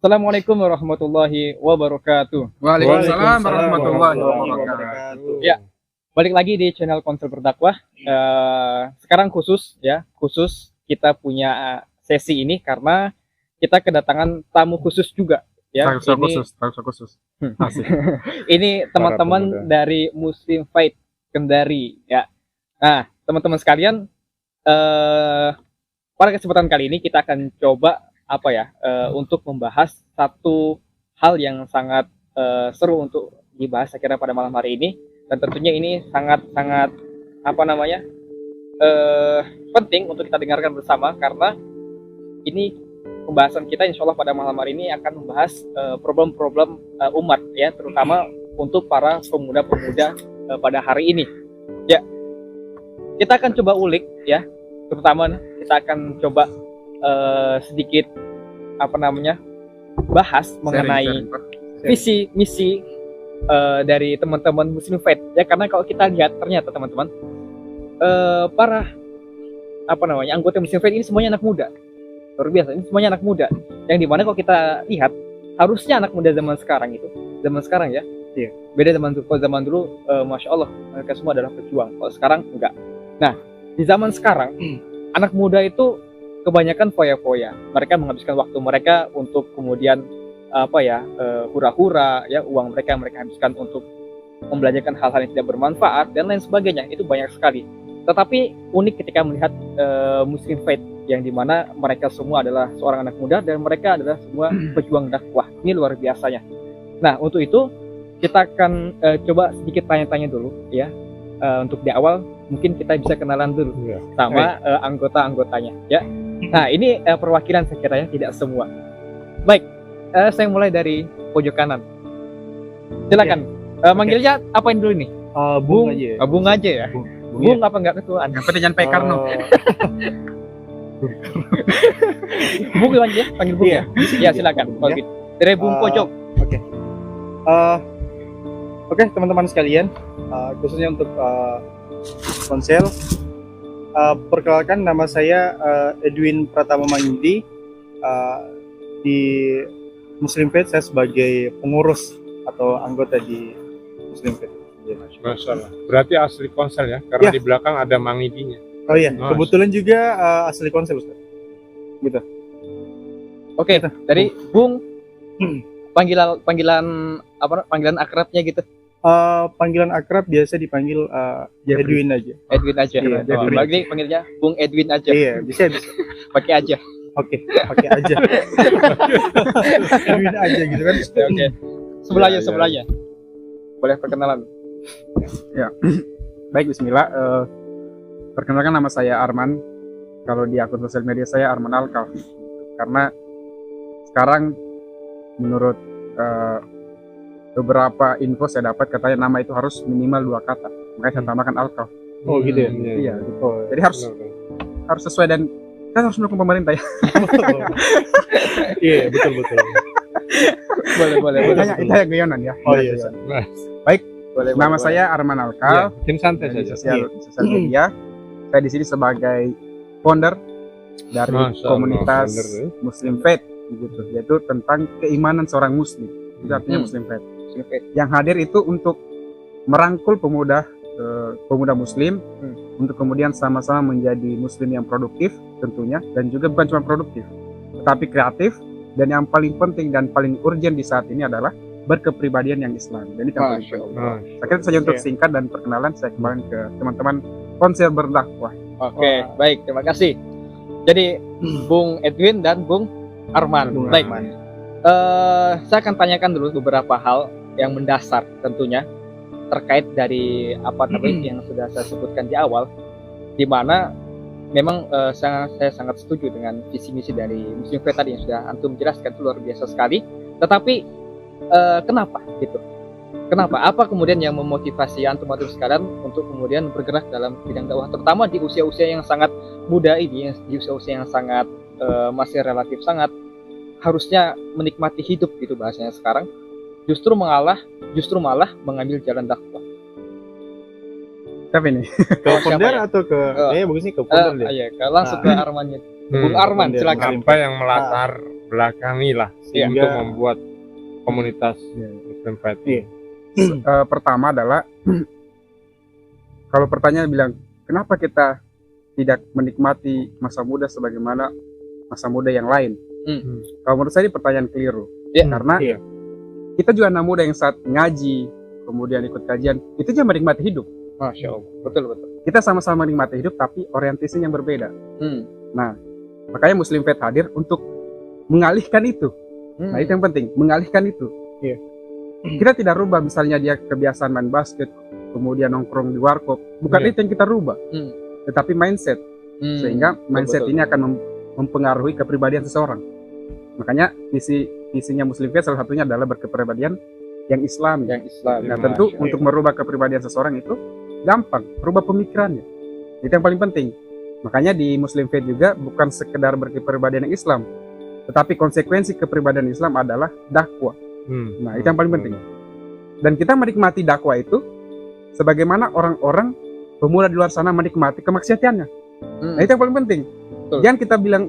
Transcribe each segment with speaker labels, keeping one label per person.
Speaker 1: Assalamualaikum warahmatullahi wabarakatuh.
Speaker 2: Waalaikumsalam warahmatullahi wabarakatuh.
Speaker 1: Ya, balik lagi di channel Konsel Berdakwah. Sekarang khusus kita punya sesi ini karena kita kedatangan tamu khusus juga. Ya,
Speaker 2: Tamu khusus. Asik.
Speaker 1: Ini teman-teman dari Muslim Faith Kendari. Ya, nah teman-teman sekalian, pada kesempatan kali ini kita akan coba untuk membahas satu hal yang sangat seru untuk dibahas saya kira pada malam hari ini, dan tentunya ini sangat penting untuk kita dengarkan bersama karena ini pembahasan kita insya Allah pada malam hari ini akan membahas problem-problem umat ya, terutama untuk para pemuda-pemuda pada hari ini ya. Kita akan coba ulik ya, terutama kita akan coba sedikit bahas mengenai visi misi dari teman-teman Muslim Faith ya, karena kalau kita lihat ternyata teman-teman para anggota Muslim Faith ini semuanya anak muda, luar biasa. Ini semuanya anak muda yang dimana kalau kita lihat harusnya anak muda zaman sekarang ya beda zaman dulu masya Allah mereka semua adalah pejuang, kalau sekarang enggak. Nah, di zaman sekarang anak muda itu kebanyakan foya-foya. Mereka menghabiskan waktu mereka untuk kemudian hura-hura ya, uang mereka habiskan untuk membelanjakan hal-hal yang tidak bermanfaat dan lain sebagainya. Itu banyak sekali. Tetapi unik ketika melihat Muslim Faith yang dimana mereka semua adalah seorang anak muda dan mereka adalah semua pejuang dakwah. Ini luar biasanya. Nah, untuk itu kita akan coba sedikit tanya-tanya dulu ya. Untuk di awal mungkin kita bisa kenalan dulu sama anggota-anggotanya ya. Nah, ini perwakilan saya kira ya, tidak semua. Baik, saya mulai dari pojok kanan. Silakan. Manggilnya apain dulu nih?
Speaker 3: Bung aja.
Speaker 1: Bung aja ya. Bung apa enggak ketuaan?
Speaker 2: Yang penting jangan Karno.
Speaker 1: Bung aja, panggil Bung ya. Ya silakan. Kalau gitu. Dari Bung pojok.
Speaker 3: Oke, teman-teman sekalian, khususnya untuk Konsel, perkenalkan nama saya Edwin Pratama Mangindi. Di Muslim Faith saya sebagai pengurus atau anggota di Muslim Faith.
Speaker 2: Masya Allah. Berarti asli Konsel ya, karena
Speaker 3: Ya.
Speaker 2: di belakang ada Mangidinya.
Speaker 3: Oh iya,
Speaker 2: Mas.
Speaker 3: kebetulan juga asli Konsel, Ustaz. Gitu.
Speaker 1: Oke, dari Bung panggilan akrabnya gitu.
Speaker 3: Panggilan akrab biasa dipanggil Edwin aja.
Speaker 1: Edwin aja.
Speaker 3: Iya, Edwin
Speaker 1: Bagi panggilnya Bung Edwin aja.
Speaker 3: Iya, bisa.
Speaker 1: Pakai aja.
Speaker 3: Oke, pakai aja. Edwin aja gitu kan.
Speaker 1: Oke. Sebelahnya. Boleh perkenalan.
Speaker 4: Ya, baik, bismillah. Perkenalkan, nama saya Arman. Kalau di akun sosial media saya Arman Alkaf. Karena sekarang menurut beberapa info saya dapat katanya nama itu harus minimal 2 kata. Makanya saya tambahkan Alkaf.
Speaker 3: Oh gitu ya.
Speaker 4: Iya.
Speaker 3: Oh,
Speaker 4: Jadi harus sesuai, dan kan harus mendukung pemerintah ya.
Speaker 3: iya, betul.
Speaker 1: Boleh.
Speaker 4: Itu hanya guyonan ya.
Speaker 3: Oh iya.
Speaker 4: Baik,
Speaker 1: Boleh.
Speaker 4: nama saya Arman Alkaf.
Speaker 2: Tim santai
Speaker 4: Di
Speaker 2: saja.
Speaker 4: sosial media. Saya di sini sebagai founder dari
Speaker 2: Masya Allah,
Speaker 4: komunitas
Speaker 2: founder, ya.
Speaker 4: Muslim Faith, gitu, yaitu tentang keimanan seorang muslim. Itu artinya Muslim Faith. Yang hadir itu untuk merangkul pemuda muslim untuk kemudian sama-sama menjadi muslim yang produktif tentunya, dan juga bukan cuma produktif tetapi kreatif, dan yang paling penting dan paling urgent di saat ini adalah berkepribadian yang Islam. Jadi kan
Speaker 1: Masya Allah.
Speaker 4: saya kira saja untuk singkat dan perkenalan, saya kembali ke teman-teman Konsel Berdakwah.
Speaker 1: Oke, baik, terima kasih. Jadi Bung Edwin dan Bung Arman.
Speaker 3: Bung
Speaker 1: Baik.
Speaker 3: Arman.
Speaker 1: Saya akan tanyakan dulu beberapa hal yang mendasar tentunya terkait dari yang sudah saya sebutkan di awal, di mana memang saya sangat setuju dengan visi misi dari Muslim Faith tadi yang sudah antum jelaskan, itu luar biasa sekali. Tetapi kenapa gitu? Kenapa? Apa kemudian yang memotivasi antum sekalian untuk kemudian bergerak dalam bidang dakwah, terutama di usia-usia yang sangat muda ini, di usia-usia yang sangat masih relatif sangat harusnya menikmati hidup gitu bahasanya sekarang, justru malah mengambil jalan dakwah.
Speaker 4: Siapa ini?
Speaker 3: Ke founder atau ke bagusnya ke founder deh.
Speaker 1: Iya, langsung ke Armannya. Bung Arman, silakan.
Speaker 2: Apa yang melatar belakangi lah
Speaker 1: Iya.
Speaker 2: untuk membuat komunitas
Speaker 4: Iya.
Speaker 2: Muslim Faith.
Speaker 3: Iya.
Speaker 4: Pertama adalah kalau pertanyaan bilang kenapa kita tidak menikmati masa muda sebagaimana masa muda yang lain? Kalau menurut saya ini pertanyaan keliru.
Speaker 1: Iya.
Speaker 4: Karena
Speaker 3: Iya.
Speaker 4: kita juga anak muda yang saat ngaji, kemudian ikut kajian, itu juga menikmati hidup.
Speaker 1: Masya Allah. Betul betul.
Speaker 4: Kita sama-sama menikmati hidup, tapi orientasinya yang berbeda. Nah, makanya Muslim Faith hadir untuk mengalihkan itu. Nah, itu yang penting, mengalihkan itu.
Speaker 3: Iya.
Speaker 4: Kita tidak rubah misalnya dia kebiasaan main basket, kemudian nongkrong di warkop. Bukan
Speaker 3: Iya.
Speaker 4: itu yang kita rubah, tetapi mindset. Sehingga mindset
Speaker 1: betul.
Speaker 4: ini akan mempengaruhi kepribadian seseorang. Makanya visinya Muslim Faith salah satunya adalah berkepribadian yang Islami.
Speaker 1: Yang Islam.
Speaker 4: Nah, tentu
Speaker 1: Masya Allah.
Speaker 4: untuk merubah kepribadian seseorang itu gampang, merubah pemikirannya. Itu yang paling penting. Makanya di Muslim Faith juga bukan sekedar berkepribadian yang Islam, tetapi konsekuensi kepribadian Islam adalah dakwah. Nah, itu yang paling penting. Dan kita menikmati dakwah itu sebagaimana orang-orang pemuda di luar sana menikmati kemaksiatannya. Nah, itu yang paling penting.
Speaker 1: Betul.
Speaker 4: Jangan kita bilang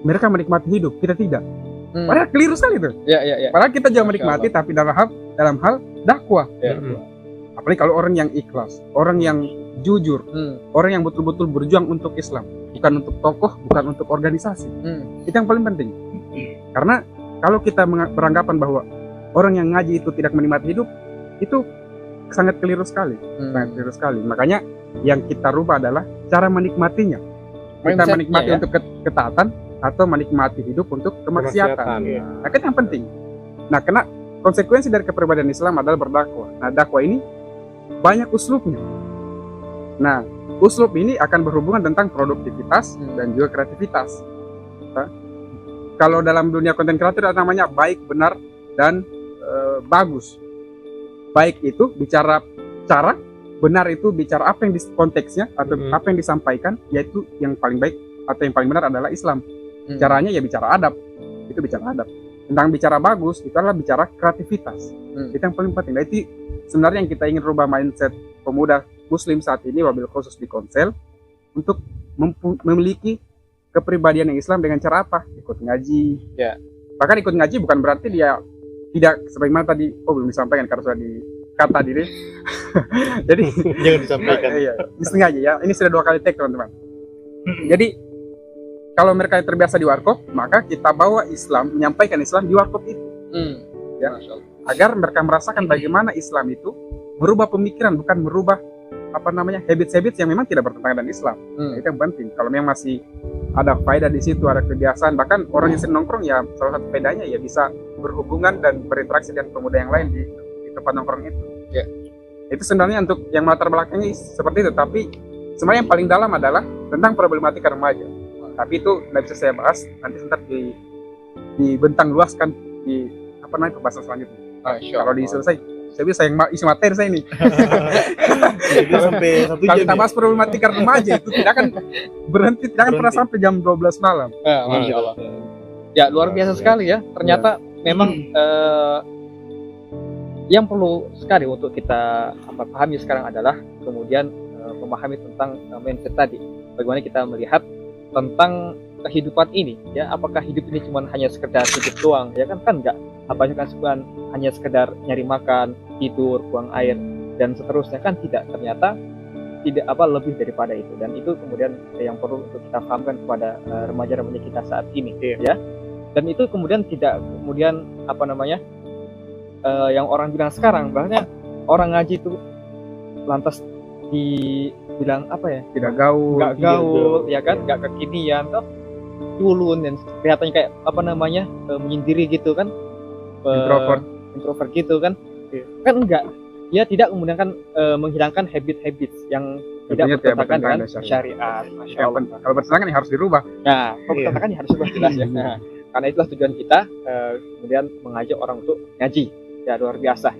Speaker 4: mereka menikmati hidup, kita tidak. Padahal keliru sekali itu.
Speaker 1: Ya.
Speaker 4: Padahal kita juga
Speaker 1: Masya
Speaker 4: menikmati, tapi dalam hal dakwah.
Speaker 1: Ya.
Speaker 4: Apalagi kalau orang yang ikhlas, orang yang jujur, orang yang betul-betul berjuang untuk Islam, bukan untuk tokoh, bukan untuk organisasi. Itu yang paling penting. Karena kalau kita beranggapan bahwa orang yang ngaji itu tidak menikmati hidup, itu sangat keliru sekali. Sangat keliru sekali. Makanya yang kita rubah adalah cara menikmatinya. Kita
Speaker 1: Mindsetnya,
Speaker 4: menikmati
Speaker 1: ya.
Speaker 4: untuk ketaatan atau menikmati hidup untuk kemaksiatan.
Speaker 3: Iya.
Speaker 4: Nah, itu yang penting. Nah, karena konsekuensi dari kepribadian Islam adalah berdakwah. Nah, dakwah ini banyak uslubnya. Nah, uslub ini akan berhubungan tentang produktivitas dan juga kreativitas. Nah, kalau dalam dunia konten kreator ada namanya baik, benar, dan bagus. Baik itu bicara cara, benar itu bicara apa yang di konteksnya atau apa yang disampaikan, yaitu yang paling baik atau yang paling benar adalah Islam. Caranya ya bicara adab, itu bicara adab. Tentang bicara bagus, itu adalah bicara kreativitas. Itu yang paling penting. Nah, itu sebenarnya yang kita ingin rubah mindset pemuda Muslim saat ini, wabil khusus di Konsel, untuk memiliki kepribadian yang Islam dengan cara apa? Ikut ngaji.
Speaker 1: Ya.
Speaker 4: Bahkan ikut ngaji bukan berarti dia tidak sebagaimana tadi, belum disampaikan karena sudah dikata diri. Jadi
Speaker 3: Jangan disampaikan.
Speaker 4: iya, sengaja ya. Ini sudah 2 kali take, teman-teman. Jadi kalau mereka terbiasa di warkop, maka kita bawa Islam, menyampaikan Islam di warkop itu. Ya.
Speaker 1: Masya Allah.
Speaker 4: Agar mereka merasakan bagaimana Islam itu merubah pemikiran, bukan merubah habits-habits yang memang tidak bertentangan dengan Islam. Itu yang penting. Kalau memang masih ada faedah di situ, ada kebiasaan, bahkan orang yang sering nongkrong ya salah satu faedahnya ya bisa berhubungan dan berinteraksi dengan pemuda yang lain di tempat nongkrong itu.
Speaker 1: Ya.
Speaker 4: Itu sebenarnya untuk yang latar belakangnya seperti itu, tapi sebenarnya yang paling dalam adalah tentang problematika remaja. Tapi itu tidak bisa saya bahas, nanti sebentar dibentang luaskan di pembahasan selanjutnya.
Speaker 1: Masya
Speaker 4: Kalau
Speaker 1: Allah.
Speaker 4: diselesai, saya bisa yang isi materi saya ini.
Speaker 3: Jadi sampai 1
Speaker 4: Kalau
Speaker 3: jam.
Speaker 4: kita bahas problematika remaja itu tidak akan berhenti, tidak akan pernah sampai jam 12 malam.
Speaker 1: Masya Allah. Ya, luar biasa sekali ya. Ternyata memang yang perlu sekali untuk kita pahami sekarang adalah kemudian memahami tentang mindset tadi. Bagaimana kita melihat tentang kehidupan ini, ya, apakah hidup ini cuma hanya sekedar hidup doang, ya kan enggak. Apakah kan hanya sekedar nyari makan, tidur, buang air dan seterusnya, kan tidak. Ternyata tidak lebih daripada itu, dan itu kemudian yang perlu untuk kita pahamkan kepada remaja-remaja kita saat ini, ya. Dan itu kemudian tidak kemudian yang orang bilang sekarang, bahkan orang ngaji itu lantas dibilang
Speaker 4: Tidak gaul,
Speaker 1: nggak gaul, ya kan, nggak kekinian, toh culun dan kelihatannya kayak menyendiri gitu kan, introvert gitu kan, kan enggak, dia tidak kemudian kan menghilangkan habit-habit yang tidak bertentangan dengan syariat. Masya Allah.
Speaker 4: Kalau bertentangan ya harus dirubah.
Speaker 1: Nah, kalau bertentangan ya harus dirubah, jelas ya. Nah, karena itulah tujuan kita kemudian mengajak orang untuk ngaji, ya luar biasa.